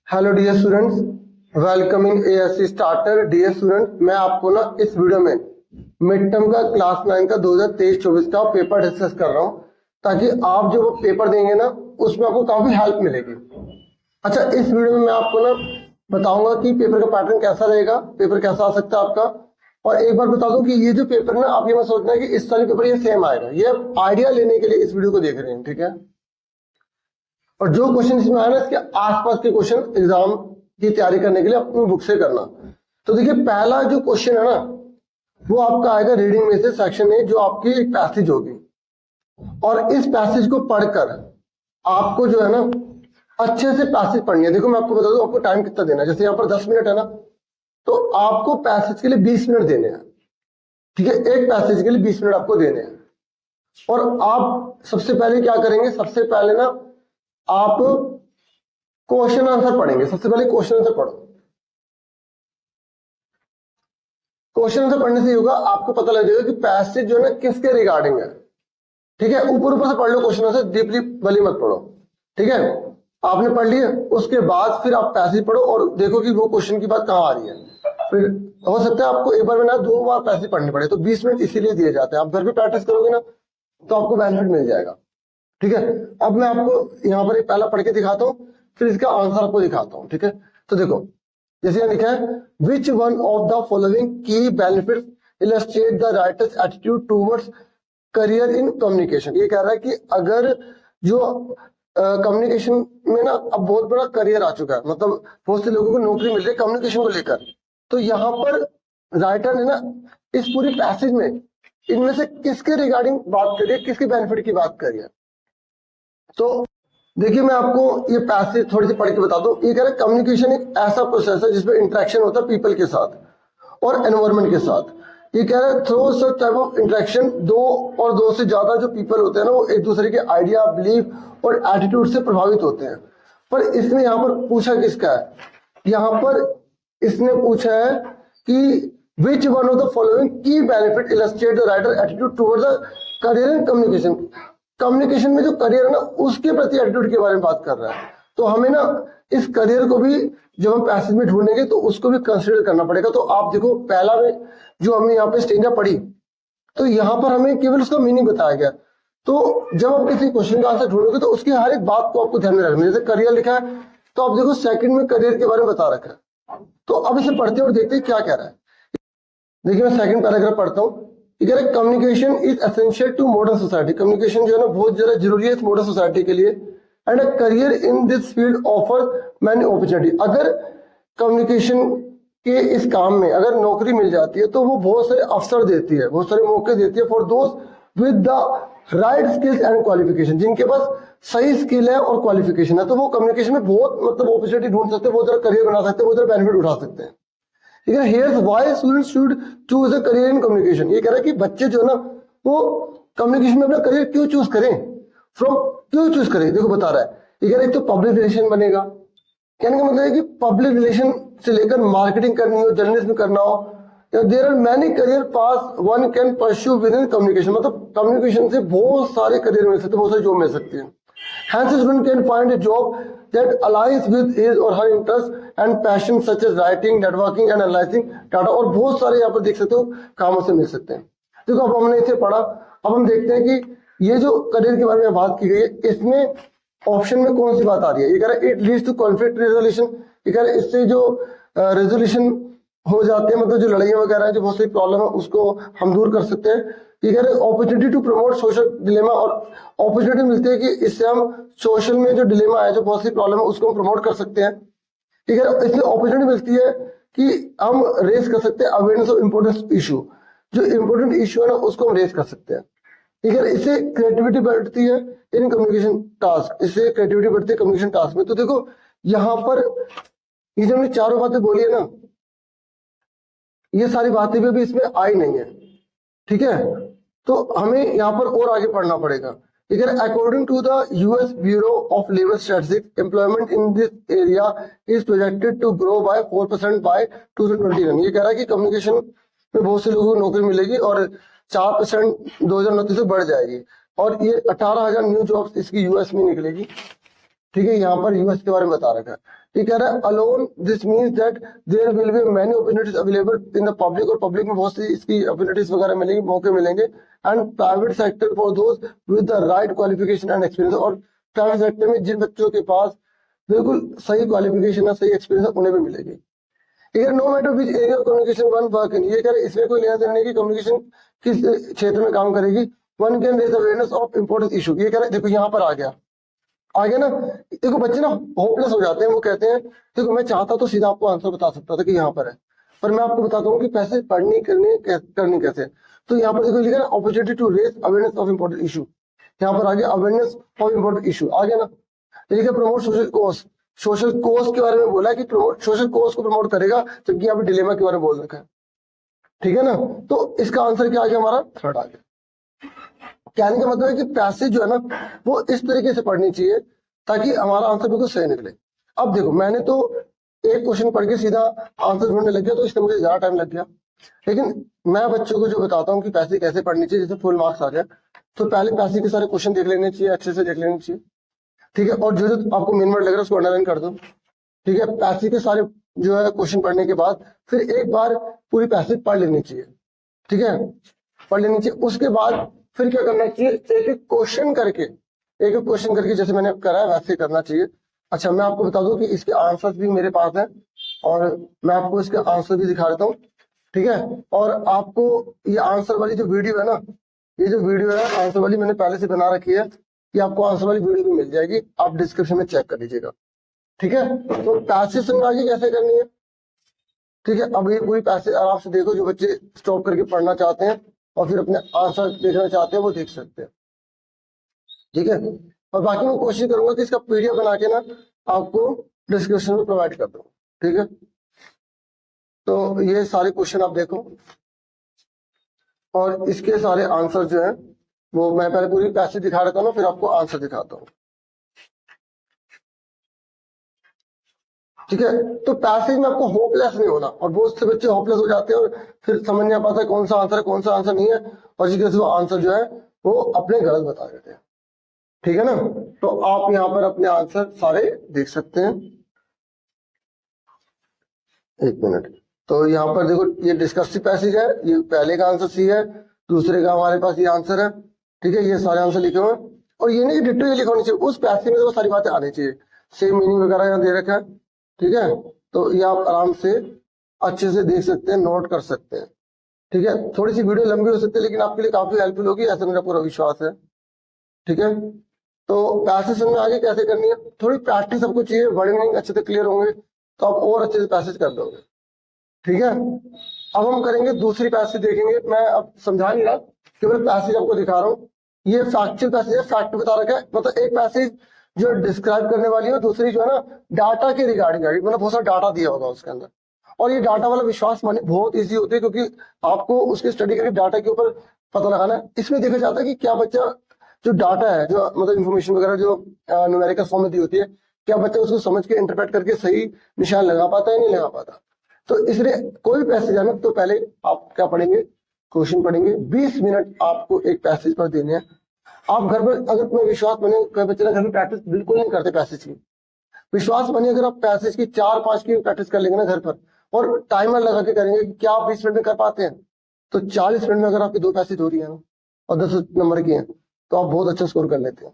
Hello dear students, welcome in ASC starter. Dear student, मैं आपको ना इस वीडियो में मिड टर्म का क्लास 9 का 2023-24 का पेपर डिस्कस कर रहा हूं, ताकि आप जो वो पेपर देंगे ना उसमें आपको काफी हेल्प मिलेगी। अच्छा, इस वीडियो में मैं आपको ना बताऊंगा कि पेपर का पैटर्न कैसा रहेगा, पेपर कैसा आ सकता है आपका। और एक बार बता दूं कि ये जो पेपर ना, आप ये मत सोचना है कि इस साल पेपर ये सेम आएगा। ये आइडिया लेने के लिए इस वीडियो को देख रहे हैं, ठीक है। और जो क्वेश्चन इसमें आया ना, इसके आसपास के क्वेश्चन एग्जाम की तैयारी करने के लिए अपनी बुक से करना। तो देखिए, पहला जो क्वेश्चन है ना, वो आपका आएगा रीडिंग में से, सेक्शन ए, जो आपकी एक पैसेज होगी। और इस पैसेज को पढ़कर आपको जो है ना अच्छे से पैसेज पढ़नी है। देखो, मैं आपको बता दूं आपको टाइम कितना देना है। जैसे यहाँ पर 10 मिनट है ना, तो आपको पैसेज के लिए 20 मिनट देने हैं, ठीक है। एक पैसेज के लिए 20 मिनट आपको देने हैं। और आप सबसे पहले क्या करेंगे, सबसे पहले ना आप क्वेश्चन आंसर पढ़ेंगे। सबसे पहले क्वेश्चन आंसर पढ़ो। क्वेश्चन आंसर पढ़ने से होगा, आपको पता लग जाएगा कि पैसेज जो है ना किसके रिगार्डिंग है, ठीक है। ऊपर ऊपर से पढ़ लो क्वेश्चन आंसर, डीपली भली मत पढ़ो, ठीक है। आपने पढ़ लिया, उसके बाद फिर आप पैसेज पढ़ो और देखो कि वो क्वेश्चन की बात कहां आ रही है। फिर हो सकता है आपको एक बार में ना 2 बार पैसेज पढ़ने पड़े, तो 20 मिनट इसीलिए दिए जाते हैं। आप घर पे प्रैक्टिस करोगे ना तो आपको बेनिफिट मिल जाएगा, ठीक है। अब मैं आपको यहाँ पर एक पहला पढ़ के दिखाता हूँ, फिर इसका आंसर आपको दिखाता हूँ, ठीक है। तो देखो, जैसे यहाँ लिखा है, which one of the following की benefits illustrate the writer's attitude towards career in communication. ये कह रहा है कि अगर जो कम्युनिकेशन में ना अब बहुत बड़ा करियर आ चुका है, मतलब बहुत से लोगों को नौकरी मिल रही है कम्युनिकेशन को लेकर, तो यहाँ पर राइटर ने ना इस पूरी पैसेज में इनमें से किसके रिगार्डिंग बात करी है, किसके बेनिफिट की बात करी है। तो देखिए, मैं आपको ये पैसेज थोड़ी सी पढ़ के बता दूं। ये कह रहा है, कम्युनिकेशन एक ऐसा प्रोसेस है जिसमें इंटरेक्शन होता है पीपल के साथ और एनवायरमेंट के साथ। ये कह रहा है, through such type of interaction, दो से ज्यादा जो पीपल होते हैं ना, वो एक दूसरे के आइडिया, बिलीफ और एटीट्यूड से प्रभावित होते हैं। पर इसने यहाँ पर पूछा किसका है, यहाँ पर इसने पूछा है कि which one of the following की benefit illustrate the writer attitude towards the career in communication. Communication में जो करियर है ना, उसके प्रति एटीट्यूड के बारे में बात कर रहा है। तो हमें ना इस करियर को भी जब हम पैसेज में ढूंढेंगे तो उसको भी कंसिडर करना पड़ेगा। तो आप देखो, पहला में जो हमने यहाँ पे स्टेंजा पढ़ी, तो यहाँ पर हमें केवल उसका मीनिंग बताया गया। तो जब आप किसी क्वेश्चन का आंसर ढूंढोगे तो उसकी हर एक बात को आपको ध्यान में रखना है। जैसे करियर लिखा है, तो आप देखो सेकंड में करियर के बारे में बता रखा है। तो अब इसे पढ़ते और देखते हैं क्या कह रहा है। देखिए, मैं सेकंड पैराग्राफ पढ़ता हूँ। Communication is essential to modern society. Communication जो है ना बहुत ज्यादा जरूरी है मॉडर्न सोसाइटी के लिए। And a career in this field offer many opportunity. अगर कम्युनिकेशन के इस काम में अगर नौकरी मिल जाती है तो वो बहुत सारे अवसर देती है, बहुत सारे मौके देती है फॉर दोस्त with the right skills and qualification. जिनके पास सही स्किल है और क्वालिफिकेशन है, तो वो कम्युनिकेशन में बहुत मतलब अपॉर्चुनिटी ढूंढ सकते हैं, बहुत सारा करियर बना सकते हैं, बहुत सारा बेनिफिट उठा सकते हैं। Here's why students should choose a career in communication। ये कह रहा है कि बच्चे जो है ना वो कम्युनिकेशन में अपना करियर क्यों चूज करें, क्यों चूज करें। देखो बता रहा है, ये कह रहा है एक तो पब्लिक रिलेशन बनेगा। कहने का मतलब है कि पब्लिक रिलेशन से लेकर मार्केटिंग करनी हो, जर्नलिज्म करना हो, there are many career paths one can pursue with in communication. मतलब कम्युनिकेशन से बहुत सारे करियर मिल सकते हैं, बहुत सारी जॉब मिल सकती है। Hence, a student can find a job that aligns with his or her interests and passions such as writing, networking and analyzing data। और बहुत सारे यहाँ पर देख सकते हो कामों से मिल सकते हैं। देखो, अब हमने इसे पढ़ा, अब हम देखते हैं कि ये जो करियर के बारे में बात की गई है, इसमें ऑप्शन में कौन सी बात आ रही है। ये कह रहा है, it leads to conflict resolution. ये कह रहा है, इससे जो रेजोल्यूशन हो जाते हैं, मतलब जो लड़ाइयाँ वगैरह है, जो बहुत सारी प्रॉब्लम है, उसको हम दूर कर सकते हैं। ये कह रहे हैं, opportunity to promote social dilemma. और अपॉर्चुनिटी मिलती है कि इससे हम सोशल में जो डिलेमा है, जो बहुत सी प्रॉब्लम है, उसको हम प्रमोट कर सकते हैं। ठीक है, इसमें अपॉर्चुनिटी मिलती है कि हम रेस कर सकते हैं अवेयरनेस ऑफ इम्पोर्टेंट इशू। जो इम्पोर्टेंट इशू है ना, उसको हम रेस कर सकते हैं। ठीक है, इससे क्रिएटिविटी बढ़ती है इन कम्युनिकेशन टास्क। इससे क्रिएटिविटी बढ़ती है कम्युनिकेशन टास्क में। तो देखो, यहाँ पर ये जो हमने चारों बातें बोली है ना, ये सारी बातें भी इसमें आई नहीं है, ठीक है। तो हमें यहाँ पर और आगे पढ़ना पड़ेगा। According to the US bureau of labor statistics, employment in this area is projected to grow by 4% by 2029। ये कह रहा है कि कम्युनिकेशन में बहुत से लोगों को नौकरी मिलेगी और 4% 2029 से बढ़ जाएगी। और ये 18,000 न्यू जॉब्स इसकी यूएस में निकलेगी। ठीक है, यहाँ पर यूएस के बारे में बता रखा है। ये कह रहा है alone this means that there will be many opportunities available in the public, और पब्लिक में बहुत सी इसकी अपॉर्चुनिटीज वगैरह मिलेंगी, मौके मिलेंगे, and private sector for those with the right qualification and experience, और प्राइवेट सेक्टर में जिन बच्चों के पास बिल्कुल सही क्वालिफिकेशन है, सही एक्सपीरियंस है, उन्हें भी मिलेगी। No matter which area of communication one work in, ये कह रहे इसमें कोई लेना देना नहीं कि कम्युनिकेशन किस क्षेत्र में काम करेगी। One can raise awareness of important issue, ये कह रहे देखो यहाँ पर आ गया ना, देखो बच्चे ना होपलेस हो जाते हैं, वो कहते हैं देखो मैं चाहता तो सीधा आपको आंसर बता सकता था कि यहाँ पर है, पर मैं आपको बताता हूँ कि पैसे पढ़ने करनी कैसे। तो यहाँ पर देखो लिखा है opportunity to raise awareness of important issue, यहाँ पर आ गया अवेयरनेस ऑफ इंपॉर्टेंट इशू आ गया ना। लिखा promote social course, social course के बारे में बोला कि सोशल कोर्स को प्रमोट करेगा, जबकि यहाँ पे डिलेमा के बारे में बोल रखा है। ठीक है ना, तो इसका आंसर क्या आ गया हमारा, थर्ड आ गया। कहने का मतलब है कि पैसेज जो है ना वो इस तरीके से पढ़नी चाहिए ताकि हमारा आंसर बिल्कुल सही निकले। अब देखो मैंने तो एक क्वेश्चन पढ़ के सीधा आंसर ढूंढने लग गया, तो इसमें मुझे ज्यादा टाइम लग गया, लेकिन मैं बच्चों को जो बताता हूँ कि पैसे कैसे पढ़नी चाहिए जैसे फुल मार्क्स आ जाए, तो पहले पैसे के सारे क्वेश्चन देख लेने चाहिए, अच्छे से देख लेने चाहिए। ठीक है, और जो जो आपको मेन वर्ड लग रहा है उसको अंडरलाइन कर दो। ठीक है, पैसे के सारे जो है क्वेश्चन पढ़ने के बाद फिर एक बार पूरी पैसेज पढ़ लेनी चाहिए। ठीक है, पढ़ लेनी चाहिए। उसके बाद फिर क्या करना चाहिए, एक एक क्वेश्चन करके जैसे मैंने करा है वैसे करना चाहिए। अच्छा, मैं आपको बता दूं कि इसके आंसर्स भी मेरे पास हैं और मैं आपको इसके आंसर भी दिखा देता हूँ। ठीक है, और आपको ये आंसर वाली जो वीडियो है ना, ये जो वीडियो है आंसर वाली मैंने पहले से बना रखी है, कि आपको आंसर वाली वीडियो भी मिल जाएगी, आप डिस्क्रिप्शन में चेक कर लीजिएगा। ठीक है, तो पैसेज समझ आगे कैसे करनी है। ठीक है, अब ये पूरी पैसेज आराम से देखो, जो बच्चे स्टॉप करके पढ़ना चाहते हैं और फिर अपने आंसर देखना चाहते हैं वो देख सकते हैं। ठीक है, और बाकी मैं कोशिश करूंगा कि इसका पीडीएफ बना के ना आपको डिस्क्रिप्शन में प्रोवाइड कर दूं। ठीक है, तो ये सारे क्वेश्चन आप देखो और इसके सारे आंसर जो है वो मैं पहले पूरी पैसेज दिखा देता हूँ, फिर आपको आंसर दिखाता हूँ। ठीक है, तो पैसेज में आपको होपलेस नहीं होना, और बहुत से बच्चे होपलेस हो जाते हैं और फिर समझ नहीं आ पाता कौन सा आंसर है कौन सा आंसर नहीं है, और जिस वो आंसर जो है वो अपने गलत बता देते हैं। ठीक है ना, तो आप यहाँ पर अपने आंसर सारे देख सकते हैं। एक मिनट, तो यहाँ पर देखो ये डिस्कसिव पैसेज है, ये पहले का आंसर सी है, दूसरे का हमारे पास ये आंसर है। ठीक है, ये सारे आंसर लिखे हुए हैं, और ये नहीं डिटेल लिखा होनी चाहिए, उस पैसेज में तो सारी बातें आनी चाहिए, सेम मीनिंग वगैरह यहाँ दे रखा है। ठीक है, तो ये आप आराम से अच्छे से देख सकते हैं, नोट कर सकते हैं। ठीक है, थोड़ी सी वीडियो लंबी हो सकती है लेकिन आपके लिए काफी हेल्पफुल होगी, ऐसा मेरा पूरा विश्वास है। ठीक है, तो पैसेज में आगे कैसे करनी है, थोड़ी प्रैक्टिस आपको चाहिए, वर्डिंग अच्छे से क्लियर होंगे तो आप और अच्छे से पैसेज कर दोगे। ठीक है, अब हम करेंगे दूसरी पैसेज देखेंगे, मैं अब समझा नहीं रहा, केवल पैसेज आपको दिखा रहा हूँ। ये फैक्चुअल पैसेज है, फैक्ट बता रखा है, मतलब एक पैसेज जो डिस्क्राइब करने वाली है, दूसरी जो है ना डाटा के रिगार्डिंग है, मतलब बहुत सारा डाटा दिया होगा उसके अंदर, और ये डाटा वाला विश्वास माने बहुत इजी होती है, क्योंकि आपको उसकी स्टडी करके डाटा के ऊपर पता लगाना है। इसमें देखा जाता है कि क्या बच्चा जो डाटा है, जो मतलब इन्फॉर्मेशन वगैरह जो न्यूमेरिकल फॉर्म में दी होती है, क्या बच्चा उसको समझ के इंटरप्रेट करके सही निशान लगा पाता है नहीं लगा पाता। तो इसलिए कोई भी पैसेज आना तो पहले आप क्या पढ़ेंगे, क्वेश्चन पढ़ेंगे, 20 मिनट आपको एक पैसेज पर देने हैं। आप घर पर अगर तुम्हें विश्वास बने, कई बच्चे घर में प्रैक्टिस बिल्कुल नहीं करते पैसेज की, विश्वास बने अगर आप पैसेज की 4-5 की प्रैक्टिस कर लेंगे ना घर पर, और टाइमर लगा के करेंगे कि क्या आप 20 मिनट में कर पाते हैं, तो 40 मिनट में अगर आपकी 2 पैसेज हो रही है ना और 10 नंबर की हैं तो आप बहुत अच्छा स्कोर कर लेते हैं।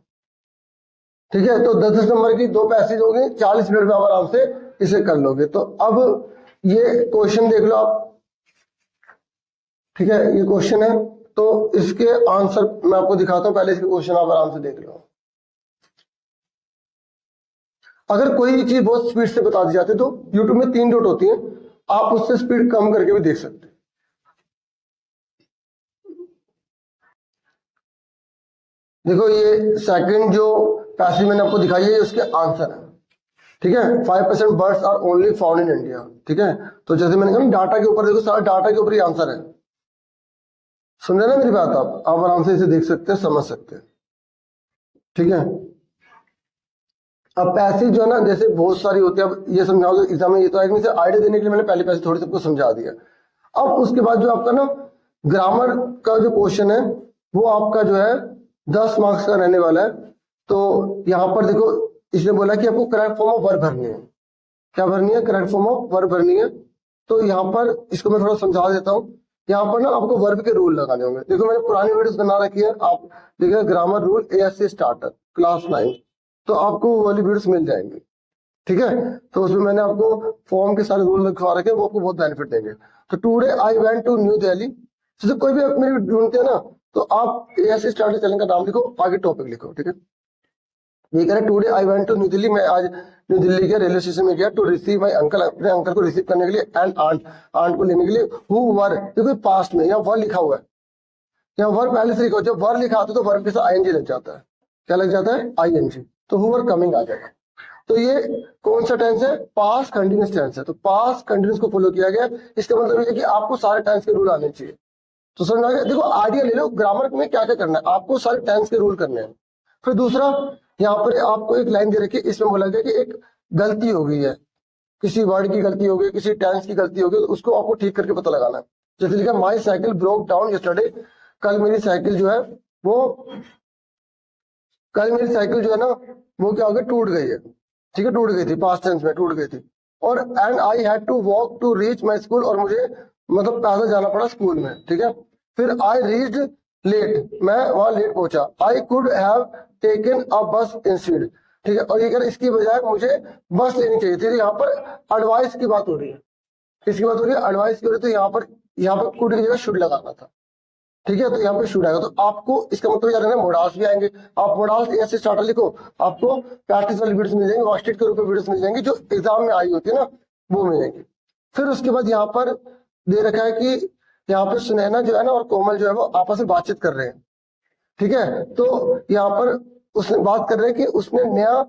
ठीक है, तो 10 नंबर की 2 पैसेज हो गई, 40 मिनट में आप आराम से इसे कर लोगे। तो अब ये क्वेश्चन देख लो आप। ठीक है, ये क्वेश्चन है, तो इसके आंसर मैं आपको दिखाता हूं, पहले इसके क्वेश्चन आप आराम से देख लो। अगर कोई चीज बहुत स्पीड से बता दी जाती है तो यूट्यूब में 3 डॉट होती है, आप उससे स्पीड कम करके भी देख सकते हैं। देखो ये सेकंड जो पैसेज मैंने आपको दिखाई है उसके आंसर है। ठीक है, 5% birds are only found in India. ठीक है, तो जैसे मैंने कहा डाटा के ऊपर देखो, सारा डाटा के ऊपर ही आंसर है। समझे ना मेरी बात, आप आराम से इसे देख सकते हैं, समझ सकते हैं। ठीक है, अब पैसेज जो है ना जैसे बहुत सारी होती है, अब ये समझाओ एग्जाम में, ये तो आइडिया देने के लिए मैंने पहले पैसेज थोड़ी सबको समझा दिया। अब उसके बाद जो आपका ना ग्रामर का जो क्वेश्चन है वो आपका जो है 10 मार्क्स का रहने वाला है। तो यहाँ पर देखो इसने बोला कि आपको करेक्ट फॉर्म ऑफ वर्ब भरनी है। क्या भरनी है? करेक्ट फॉर्म ऑफ वर्ब भरनी है। तो यहाँ पर इसको मैं थोड़ा समझा देता हूँ। यहाँ पर ना आपको वर्ब के रूल लगाने होंगे। देखो मैंने पुरानी वीडियोस बना रखी है, आप देखिए grammar rule ASC starter class 9, तो आपको वो वाली वीडियोस मिल जाएंगी। ठीक है, तो उसमें मैंने आपको फॉर्म के सारे रूल लिखवा रखे हैं, वो आपको बहुत बेनिफिट देंगे। तो today I went to New Delhi, जैसे कोई भी आप मेरी ढूंढते हैं ना, तो आप ASC स्टार्टर चैनल का नाम लिखो, आगे टॉपिक लिखो। ठीक है, ये कह रहे today I went to New Delhi, मैं आज न्यू दिल्ली के रेलवे स्टेशन में गया टू रिसीव माई अंकल, अपने अंकल को रिसीव करने के लिए, एंड आंट को लेने के लिए। हु वर, देखो पास्ट में यहाँ वर लिखा हुआ है, यहाँ वर पहले से लिखा, जब वर लिखा आता है तो वर्ब के साथ ING लग जाता है। क्या लग जाता है? ING, तो हु वर कमिंग आ जाएगा। तो ये कौन सा टेंस है? पास्ट कंटिन्यूस टेंस है। तो पास्ट कंटिन्यूस को फॉलो किया गया, इसका मतलब ये है कि आपको सारे टेंस के रूल आने चाहिए। तो समझ आ गया? देखो आइडिया ले लो ग्रामर में क्या क्या करना है, आपको सारे टेंस के रूल करने हैं। फिर दूसरा, यहाँ पर आपको एक लाइन दे रखी है, इसमें बोला गया कि एक गलती हो गई है, किसी वर्ड की गलती हो गई, किसी टेंस की गलती हो गई, तो उसको आपको ठीक करके पता लगाना है। जैसे लिखा my cycle broke down yesterday, कल मेरी साइकिल जो है वो, कल मेरी साइकिल जो है ना वो क्या हो गई? टूट गई है। ठीक है, टूट गई थी, पास्ट टेंस में टूट गई थी। और and I had to walk to reach my school, और मुझे मतलब पैदल जाना पड़ा स्कूल में। ठीक है, फिर आई रीच्ड लेट, मैं वहां लेट पहुंचा। I could have taken a बस इंस्टेड। ठीक है, और ये कह रहे इसकी बजाय मुझे बस लेनी चाहिए थी। यहाँ पर एडवाइस की बात हो रही है, किसकी बात हो रही है? एडवाइस की हो रही है। तो यहाँ पर कुड की जगह शुड लगाना था। ठीक है, तो यहाँ पे शुड आएगा। तो आपको इसका मतलब याद रखना, मोडाल्स भी आएंगे। आप मोडाल्स ऐसे स्टार्टर लिखो, आपको प्रैक्टिस वाली वीडियोस मिल जाएंगे, वर्कशीट के रूप में वीडियोस मिल जाएंगी, जो एग्जाम में आई होती है ना वो मिल जाएंगी। फिर उसके बाद यहाँ पर दे रखा है कि यहाँ पर सुनैना जो है ना और कोमल जो है वो आपस में बातचीत कर रहे हैं। ठीक है, तो यहाँ पर उसने बात कर रहे हैं कि उसने नया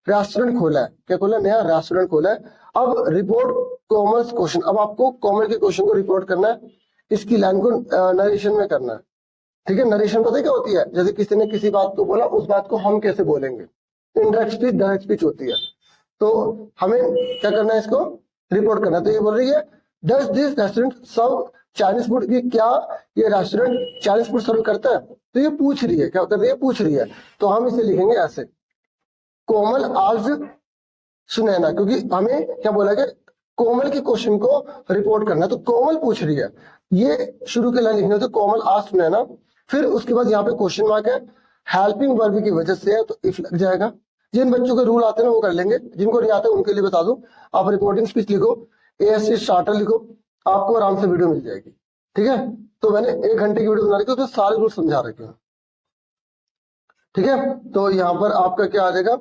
रेस्टोरेंट खोला है। क्या खोला? नया रेस्टोरेंट खोला है। अब रिपोर्ट कोमल्स क्वेश्चन, अब आपको कोमल के क्वेश्चन को रिपोर्ट करना है, इसकी लाइन को नरेशन में करना है। ठीक है, नरेशन पता है क्या होती है? जैसे किसी ने किसी बात को बोला, उस बात को हम कैसे बोलेंगे, इनडायरेक्ट स्पीच डायरेक्ट स्पीच होती है। तो हमें क्या करना है? इसको रिपोर्ट करना है। तो ये बोल रही है does this restaurant serve Chinese food, कि क्या ये रेस्टोरेंट चाइनीज फूड सर्व करता है? तो ये पूछ रही है, क्या कर रही है? पूछ रही है। तो हम इसे लिखेंगे ऐसे, कोमल आज सुनैना, क्योंकि हमें क्या बोला गया? कोमल के क्वेश्चन को रिपोर्ट करना है। तो कोमल पूछ रही है, ये शुरू के लाइन लिखने तो कोमल आज सुनैना। फिर उसके बाद यहाँ पे क्वेश्चन मार्क है, हेल्पिंग वर्ब की वजह से है तो इफ लग जाएगा। जिन बच्चों के रूल आते हैं ना वो कर लेंगे, जिनको नहीं आते उनके लिए बता दूं, आप रिपोर्टिंग स्पीच लिखो, ASC स्टार्टर लिखो, आपको आराम से वीडियो मिल जाएगी। ठीक है, तो मैंने 1 घंटे की वीडियो बना रखी है, उसमें सारे रूल समझा रखे हैं। ठीक है, तो यहाँ पर आपका क्या आ जाएगा?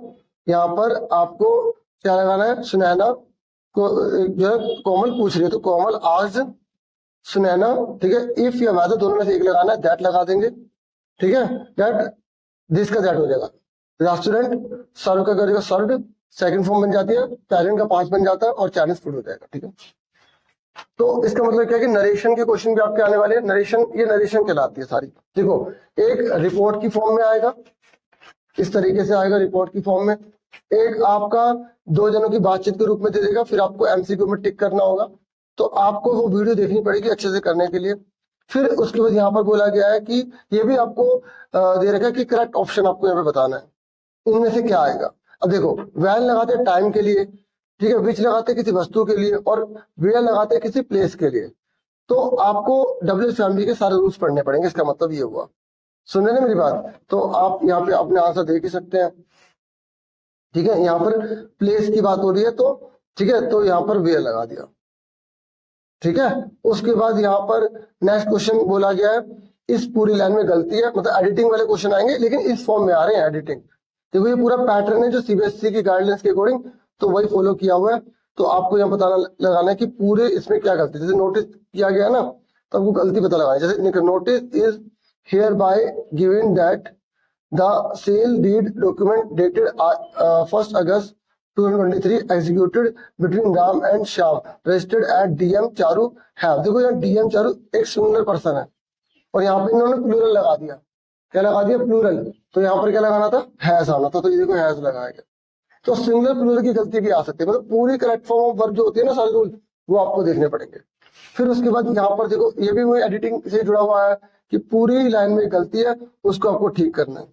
यहाँ पर आपको क्या लगाना है? सुनैना को जो है कोमल पूछ रही है, तो कोमल आज सुनैना। ठीक है, इफ या वेदर दोनों में से एक लगाना है, दैट लगा देंगे। ठीक है, दैट, दिस का दैट हो जाएगा। रेस्टोरेंट सर्व का करेगा सर्व्ड, सेकंड फॉर्म बन जाती है, पेरेंट का पास्ट बन जाता है, और चाइनीज फूड हो जाएगा। ठीक है, तो इसका मतलब क्या है कि नरेशन के क्वेश्चन भी आपके आने वाले हैं। नरेशन, ये नरेशन कहलाती है सारी। देखो, एक रिपोर्ट की फॉर्म में आएगा, इस तरीके से आएगा रिपोर्ट की फॉर्म में। एक आपका 2 जनों की बातचीत के रूप में दे देगा, फिर आपको MCQ में टिक करना होगा। तो आपको वो वीडियो देखनी पड़ेगी अच्छे से करने के लिए। फिर उसके बाद यहाँ पर बोला गया है कि ये भी आपको दे रखा है कि करेक्ट ऑप्शन आपको यहाँ पे बताना है, इनमें से क्या आएगा। अब देखो, वैन लगाते हैं टाइम के लिए, ठीक है, विच लगाते हैं किसी वस्तु के लिए, और वेयर लगाते हैं किसी प्लेस के लिए। तो आपको WH फैमिली के सारे रूल्स पढ़ने पड़ेंगे, इसका मतलब ये हुआ। सुन रहे ना मेरी बात? तो आप यहाँ पे अपने आंसर देख ही सकते हैं। ठीक है, यहाँ पर प्लेस की बात हो रही है, तो ठीक है, तो यहाँ पर वेयर लगा दिया। ठीक है, उसके बाद यहाँ पर नेक्स्ट क्वेश्चन बोला गया है, इस पूरी लाइन में गलती है, मतलब एडिटिंग वाले क्वेश्चन आएंगे, लेकिन इस फॉर्म में आ रहे हैं एडिटिंग। देखो, ये पूरा पैटर्न है जो CBSE की गाइडलाइंस के अकॉर्डिंग, तो वही फॉलो किया हुआ है। तो आपको यहाँ पता लगाना है कि पूरे इसमें क्या गलती, जैसे नोटिस किया गया ना, तो आपको गलती पता लगाना है। जैसे notice is hereby given that the sale deed document dated 1 August 2023 executed between Ram and Shyam registered at DM चारू have। देखो यहाँ DM चारू एक सिंगुलर पर्सन है, और यहाँ पे इन्होंने प्लूरल लगा दिया। क्या लगा दिया? प्लूरल। तो यहाँ पर क्या लगाना था? हैज आना था, तो ये देखो हैज लगाया गया। तो सिंगुलर प्लूरल की गलती भी आ सकती है, मतलब पूरी करेक्ट फॉर्म ऑफ वर्ब जो होती है ना सारे रूल, वो आपको देखने पड़ेंगे। फिर उसके बाद यहाँ पर देखो, ये भी वही एडिटिंग से जुड़ा हुआ है कि पूरी लाइन में गलती है, उसको आपको ठीक करना है।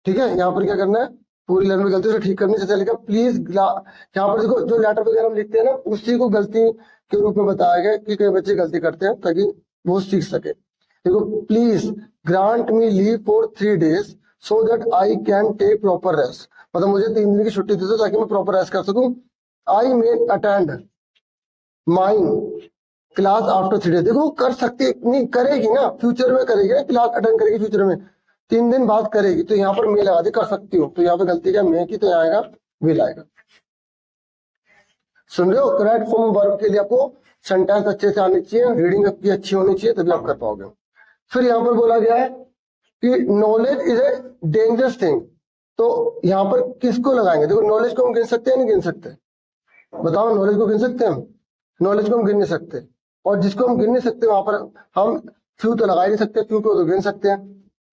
ठीक है, यहाँ पर क्या करना है? पूरी लाइन में गलती से ठीक करनी, जैसे लिखा प्लीज, यहाँ पर देखो जो लेटर वगैरह हम लिखते हैं ना उसी को गलती के रूप में बताया गया कि कई बच्चे गलती करते हैं ताकि वो सीख सके। देखो please grant me leave for 3 days so that I can take proper rest, मतलब मुझे 3 दिन की छुट्टी दे दो ताकि मैं प्रॉपर रेस्ट कर सकूं। I may attend my class after 3 days, देखो कर सकती नहीं, करेगी ना, फ्यूचर में करेगी ना, क्लास अटेंड करेगी फ्यूचर में, 3 दिन बाद करेगी, तो यहाँ पर मे लगा दी, कर सकती हो, तो यहाँ पे गलती क्या मे की, तो यहाँ आएगा विल आएगा। सुन रहे हो, करेक्ट फॉर्म वर्ब के लिए आपको सेंटेंस अच्छे से आनी चाहिए, रीडिंग आपकी अच्छी होनी चाहिए, तभी आप कर पाओगे। फिर यहाँ पर बोला गया है कि knowledge is a dangerous thing, तो यहाँ पर किसको लगाएंगे? देखो नॉलेज को हम गिन सकते हैं नहीं गिन सकते? बताओ, नॉलेज को गिन सकते हैं हम? नॉलेज को हम गिन नहीं सकते, और जिसको हम गिन नहीं सकते वहां पर हम फ्यू तो लगा ही नहीं सकते, फ्यू को तो गिन सकते हैं,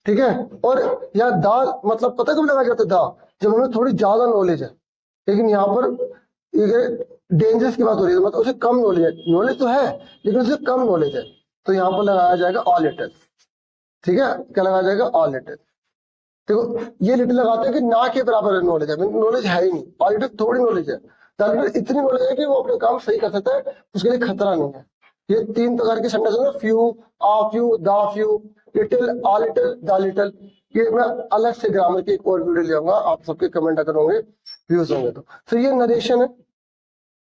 ठीक है। और यहाँ दा मतलब पता कब लगाया जाता है? दा जब हमें थोड़ी ज्यादा नॉलेज है, लेकिन यहाँ पर डेंजरस की बात हो रही है, मतलब उसे कम नॉलेज है, नॉलेज तो है लेकिन उसे कम नॉलेज है, तो यहाँ पर लगाया जाएगा ऑल लिटिल, ठीक है। क्या लगाया जाएगा? All little. देखो ये लिटिल लगाते हैं कि ना के बराबर नॉलेज है, नॉलेज है ही नहीं, ऑल लिटिल थोड़ी नॉलेज है, इतनी नॉलेज है कि वो अपने काम सही कर सकता है, उसके लिए खतरा नहीं है। ये 3 प्रकार के सेंटेंस है, फ्यू, आ फ्यू, दा फ्यू, लिटिल, आ लिटिल, दा लिटिल। ये मैं अलग से ग्रामर की एक और वीडियो ले आऊंगा, आप सबके कमेंट अगर होंगे, व्यूज होंगे तो। फिर ये नरेशन है,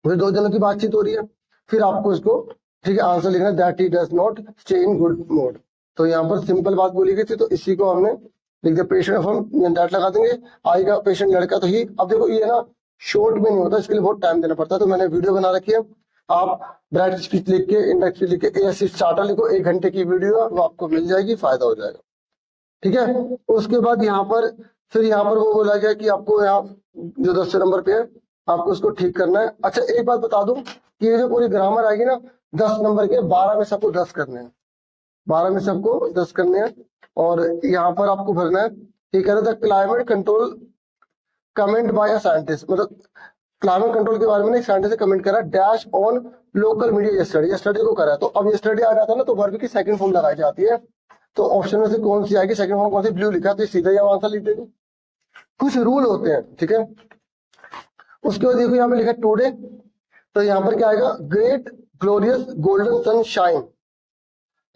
फिर 2 जनों की बातचीत हो रही है, फिर आपको इसको ठीक है आंसर लिखना है, that he does not stay in good mode, तो यहाँ पर सिंपल बात बोली गई थी, तो इसी को हमने लिख दिया, पेशेंट हम दैट लगा देंगे, आई का पेशेंट लड़का, तो ही। अब देखो ये ना शॉर्ट में नहीं होता, इसके लिए बहुत टाइम देना पड़ता है, तो मैंने वीडियो बना रखी है, आप ब्राइट स्पीच लिख के, इंडेक्स स्पीच लिख के, एएससी स्टार्टर लिखो, 1 घंटे की वीडियो वो आपको मिल जाएगी, फायदा हो जाएगा, ठीक है। उसके बाद यहाँ पर फिर यहाँ पर वो बोला गया कि आपको यहाँ जो 10 नंबर पे है आपको उसको ठीक करना है। अच्छा एक बात बता दूं कि ये जो पूरी ग्रामर आएगी ना 10 नंबर के, 12 में सबको 10 करने हैं, 12 में सबको 10 करने हैं, और यहाँ पर आपको भरना है, ये कह रहा था climate control comment by a scientist, मतलब क्लाइमेट कंट्रोल के बारे में एक साइंटिस्ट कमेंट करा dash on local media study, study को करा, तो अब ये स्टडी आ जाता है ना, तो वर्ब की सेकंड फॉर्म लगाई जाती है, तो ऑप्शन में से कौन सी आएगी सेकंड फॉर्म, कौन सी? ब्लू लिखा, तो सीधा यहाँ आंसर लिख देंगे। कुछ रूल होते हैं, ठीक है। उसके बाद देखो यहाँ पे लिखा टुडे, तो यहाँ पर क्या आएगा? Great glorious golden sun shine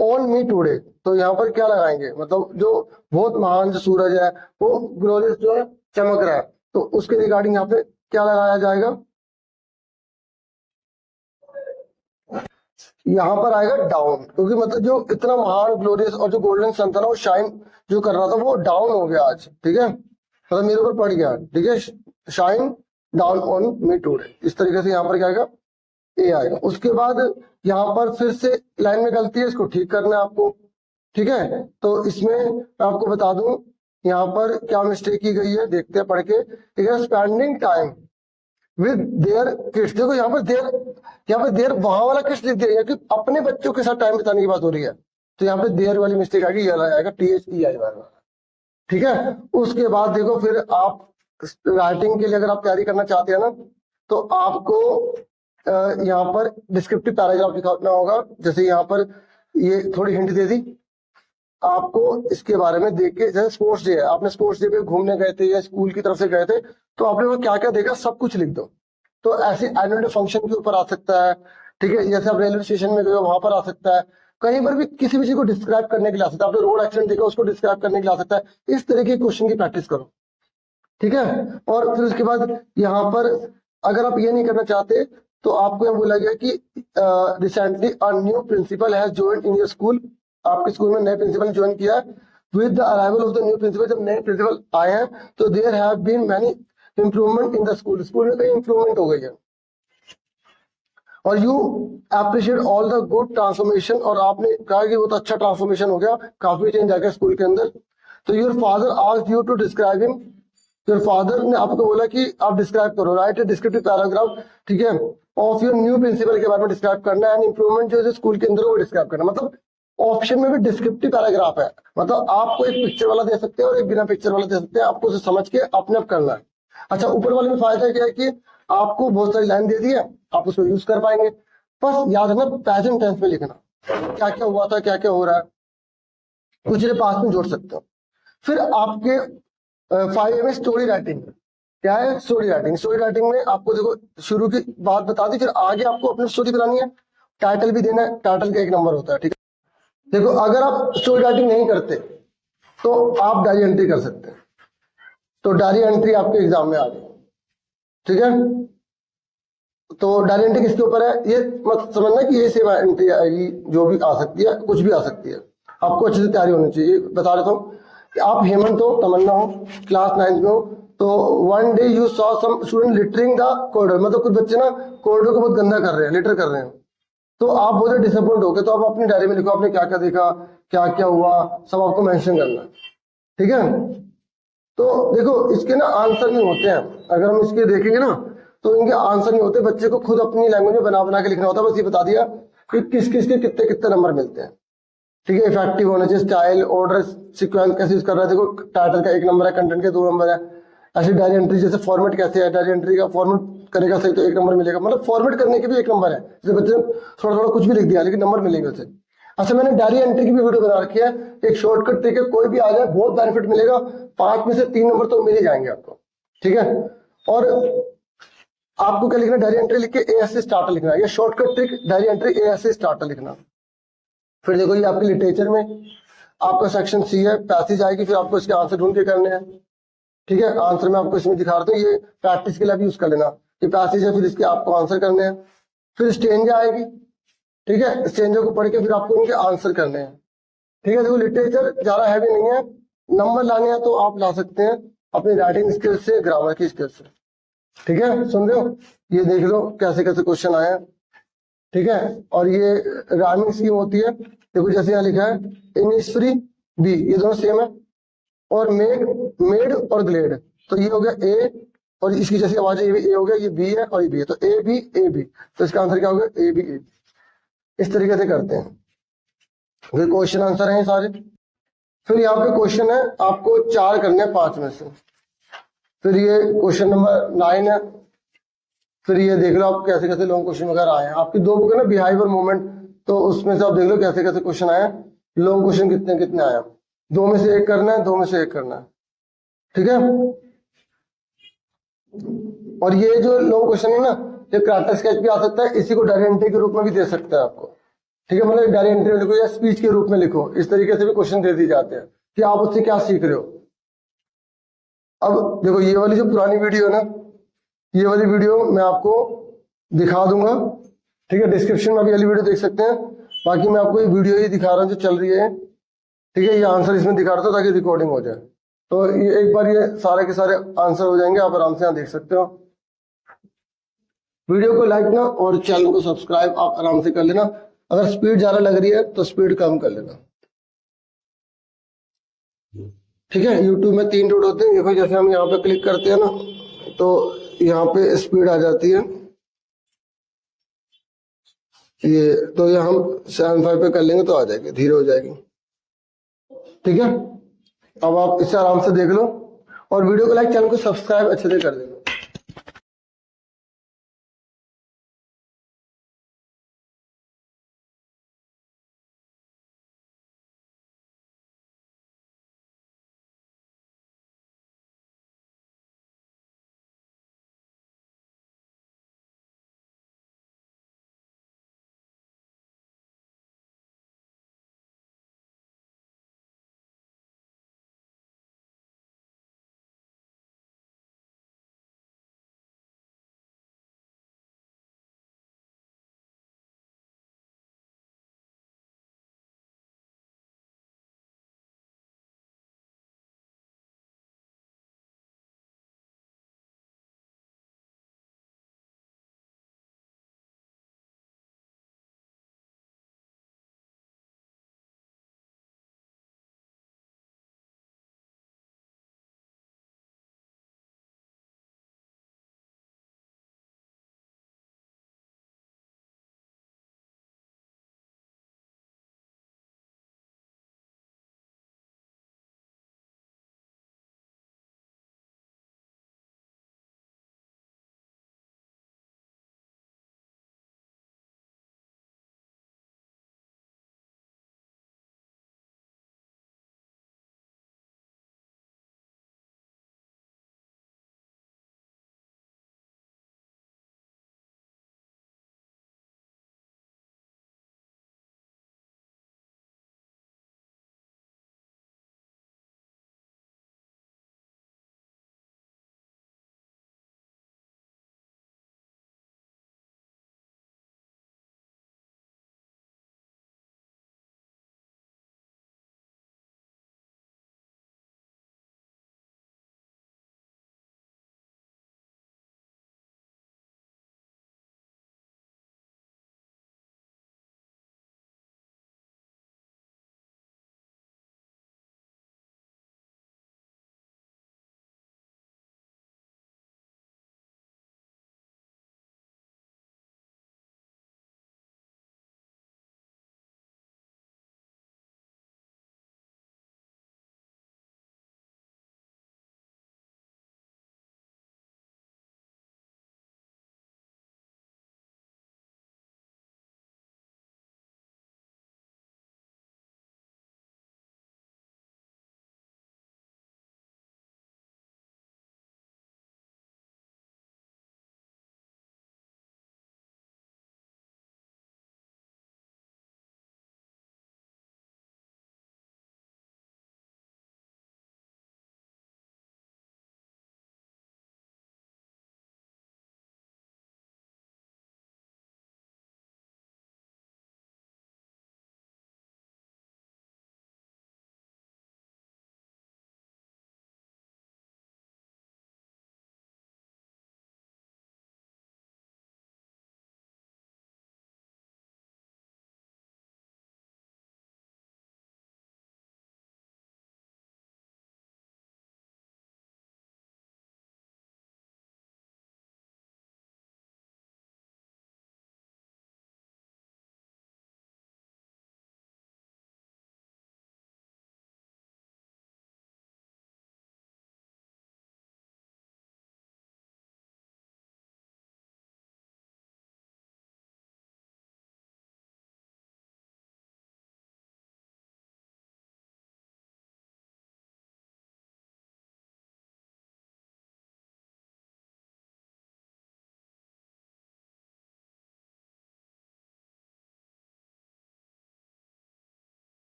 on me today, तो यहाँ पर क्या लगाएंगे? मतलब जो बहुत महान जो सूरज है वो ग्लोरियस जो है चमक रहा है, तो उसके रिगार्डिंग यहाँ पे क्या लगाया जाएगा? यहाँ पर आएगा डाउन, क्योंकि मतलब जो इतना महान ग्लोरियस और जो गोल्डन सन था ना वो शाइन जो कर रहा था वो डाउन हो गया आज, ठीक है, मतलब मेरे ऊपर पड़ गया, ठीक है। Shine down on me today, इस तरीके से यहाँ पर क्या आएगा? ए आएगा। उसके बाद यहाँ पर फिर से लाइन में गलती है, इसको ठीक करना है आपको, ठीक है। तो इसमें मैं आपको बता दूं यहाँ पर क्या मिस्टेक की गई है, देखते हैं पढ़ के, ठीक है। Spending time with their kids, देखो यहाँ पर देयर वहां वाला किड्स लिख दिया कि अपने बच्चों के साथ टाइम बिताने की बात हो रही है, तो यहाँ पे देयर वाली मिस्टेक आएगी, ये आएगा THEI वाला, ठीक है। उसके बाद देखो फिर आप राइटिंग के लिए अगर आप तैयारी करना चाहते हैं ना, तो आपको यहाँ पर डिस्क्रिप्टिव पैराग्राफ लिखना होगा, जैसे यहाँ पर ये थोड़ी हिंट दे दी आपको इसके बारे में, देख के जैसे स्पोर्ट्स डे है, आपने स्पोर्ट्स डे पे घूमने गए थे या स्कूल की तरफ से गए थे, तो आपने वो क्या क्या देखा सब कुछ लिख दो, तो ऐसे एनुअल डे फंक्शन के ऊपर आ सकता है, ठीक है। जैसे आप रेलवे स्टेशन में गए हो वहां पर आ सकता है, कहीं पर भी किसी भी चीज को डिस्क्राइब करने के लिए आ सकता है, आपने रोड एक्सीडेंट देखा उसको डिस्क्राइब करने के लिए आ सकता है, इस तरह के क्वेश्चन की प्रैक्टिस करो, ठीक है। और फिर उसके बाद यहाँ पर अगर आप ये नहीं करना चाहते तो आपको यहाँ बोला गया कि recently a new principal has joined in your school, आपके स्कूल में नए प्रिंसिपल ने ज्वाइन किया। With the arrival of the new principal, जब नए प्रिंसिपल आए हैं तो there have been many improvement in the school, school में कई इंप्रूवमेंट हो गई है। और you appreciate all the good transformation, और आपने कहा कि बहुत अच्छा ट्रांसफॉर्मेशन हो गया, काफी चेंज आ गया स्कूल के अंदर। तो your father asked you to describe him, your father ने आपको बोला कि आप डिस्क्राइब करो, राइट ए डिस्क्रिप्टिव पैराग्राफ, ठीक है, ऑफ योर न्यू प्रिंसिपल के बारे में डिस्क्राइब करना है, एंड इंप्रूवमेंट जो है स्कूल के अंदर वो डिस्क्राइब करना। मतलब ऑप्शन में भी डिस्क्रिप्टिव पैराग्राफ है, मतलब आपको एक पिक्चर वाला दे सकते हैं और एक बिना पिक्चर वाला दे सकते हैं, आपको उसे समझ के अपने आप करना है। अच्छा ऊपर वाले में फायदा क्या है कि आपको बहुत सारी लाइन दे दी है, आप उसको यूज कर पाएंगे, बस याद रखना प्रेजेंट टेंस में लिखना, क्या क्या हुआ था क्या क्या हो रहा है, कुछ पास्ट में जोड़ सकते हो। फिर आपके 5 में स्टोरी राइटिंग, क्या है? Story writing. स्टोरी राइटिंग में आपको देखो शुरू की बात बता दी, फिर आगे आपको अपनी स्टोरी बनानी है, टाइटल भी देना है, टाइटल का 1 नंबर होता है। ठीक है, देखो अगर आप स्टोरी राइटिंग नहीं करते तो आप डायरी एंट्री कर सकते हैं, तो डायरी एंट्री आपके एग्जाम में आ गई। ठीक है, तो डायरी एंट्री किसके ऊपर है? ये मत समझना कि ये सेवा एंट्री आएगी, जो भी आ सकती है, कुछ भी आ सकती है, आपको अच्छे से तैयारी होनी चाहिए। बता देता हूँ कि आप हेमंत हो, तमन्ना हो, क्लास 9 में हो, तो one day you saw some student littering the corridor, मतलब कुछ बच्चे ना कॉरिडोर को बहुत गंदा कर रहे हैं, लिटर कर रहे हैं, तो आप बहुत डिसअपॉइंट हो गए, तो आप अपनी डायरी में लिखो आपने क्या क्या देखा, क्या क्या हुआ, सब आपको मेंशन करना। ठीक है, तो देखो इसके ना आंसर नहीं होते हैं, अगर हम इसके देखेंगे ना तो इनके आंसर नहीं होते, बच्चे को खुद अपनी लैंग्वेज में बना बना के लिखना होता है। बस ये बता दिया कि किस किस के कितने कितने नंबर मिलते हैं। ठीक है, इफेक्टिव होना चाहिए, स्टाइल, ऑर्डर, सीक्वेंस कैसे यूज कर रहा है, देखो टाइटल का 1 नंबर है, कंटेंट के 2 नंबर है। ऐसे डायरी एंट्री जैसे फॉर्मेट कैसे है, डायरी एंट्री का फॉर्मेट करेगा सही तो 1 नंबर मिलेगा, मतलब फॉर्मेट करने के भी 1 नंबर है। जैसे बच्चे थोड़ा थोड़ा कुछ भी लिख दिया लेकिन नंबर मिलेंगे उसे। अच्छा, मैंने डायरी एंट्री की भी वीडियो बना रखी है, एक शॉर्टकट ट्रिक है, कोई भी आ जाए बहुत बेनिफिट मिलेगा, 5 में से 3 नंबर तो मिल ही जाएंगे आपको। ठीक है, और आपको क्या लिखना, डायरी एंट्री लिख के एएससी स्टार्टर लिखना है, ये shortcut trick, diary entry ASC starter लिखना। फिर देखो ये आपके लिटरेचर में आपका सेक्शन सी है, पैसेज आएगी, फिर आपको इसके आंसर ढूंढ के करने हैं। ठीक है, आंसर मैं आपको इसमें दिखा रहा हूँ, ये प्रैक्टिस के लिए भी यूज कर लेना, ये पैसेज है, फिर इसके आपको आंसर करने हैं। फिर स्टेंजा आएगी, ठीक है, स्टेंजा को पढ़ के फिर आपको उनके आंसर करने हैं। ठीक है, देखो लिटरेचर ज्यादा हैवी नहीं है, नंबर लाने हैं तो आप ला सकते हैं अपनी राइटिंग स्किल से, ग्रामर की स्किल से। ठीक है, सुन रहे हो, ये देख लो कैसे कैसे क्वेश्चन आए हैं। ठीक है, और ये राइमिंग स्कीम होती है, देखो जैसे यहाँ लिखा है इनिस्फ्री बी, ये दोनों सेम है, और मेड, मेड और ग्लेड, तो ये हो गया ए, और इसकी जैसी आवाज है, ये हो गया, ये बी है और ये बी है, तो ए बी ए बी, तो इसका आंसर क्या होगा? ए बी ए। इस तरीके से करते हैं, फिर क्वेश्चन आंसर है सारे। फिर यहाँ पे क्वेश्चन है, आपको 4 करने हैं 5 में से। फिर ये क्वेश्चन नंबर 9 है। फिर ये देख लो आप कैसे कैसे लॉन्ग क्वेश्चन वगैरह आए हैं, आपकी 2 बुक है ना, बिहेवियर मूवमेंट, तो उसमें से आप देख लो कैसे कैसे क्वेश्चन आए हैं, लॉन्ग क्वेश्चन कितने कितने आए हैं। 2 में से 1 करना है, 2 में से 1 करना है। ठीक है, और ये जो लॉन्ग क्वेश्चन है ना, ये कैरेक्टर स्केच भी आ सकता है, इसी को डायरी एंट्री के रूप में भी दे सकता है आपको। ठीक है, मतलब डायरी एंट्री में लिखो या स्पीच के रूप में लिखो, इस तरीके से भी क्वेश्चन दे दिए जाते हैं कि आप उससे क्या सीख रहे हो। अब देखो ये वाली जो पुरानी वीडियो है ना, ये वाली वीडियो मैं आपको दिखा दूंगा। ठीक है, डिस्क्रिप्शन में भी वाली वीडियो देख सकते हैं, बाकी मैं आपको ये वीडियो ही दिखा रहा हूँ जो चल रही है। ठीक है, ये आंसर इसमें दिखा रहा था ताकि रिकॉर्डिंग हो जाए, तो ये एक बार ये सारे के सारे आंसर हो जाएंगे, आप आराम से यहाँ देख सकते हो। वीडियो को लाइक ना और चैनल को सब्सक्राइब आप आराम से कर लेना, अगर स्पीड ज्यादा लग रही है तो स्पीड कम कर लेना। ठीक है, यूट्यूब में 3 डॉट होते हैं, देखो जैसे हम यहाँ पे क्लिक करते हैं ना तो यहाँ पे स्पीड आ जाती है, ये तो ये हम 7.5 पे कर लेंगे तो आ जाएगी, धीरे हो जाएगी। ठीक है, अब आप इसे आराम से देख लो, और वीडियो को लाइक, चैनल को सब्सक्राइब अच्छे से कर देना।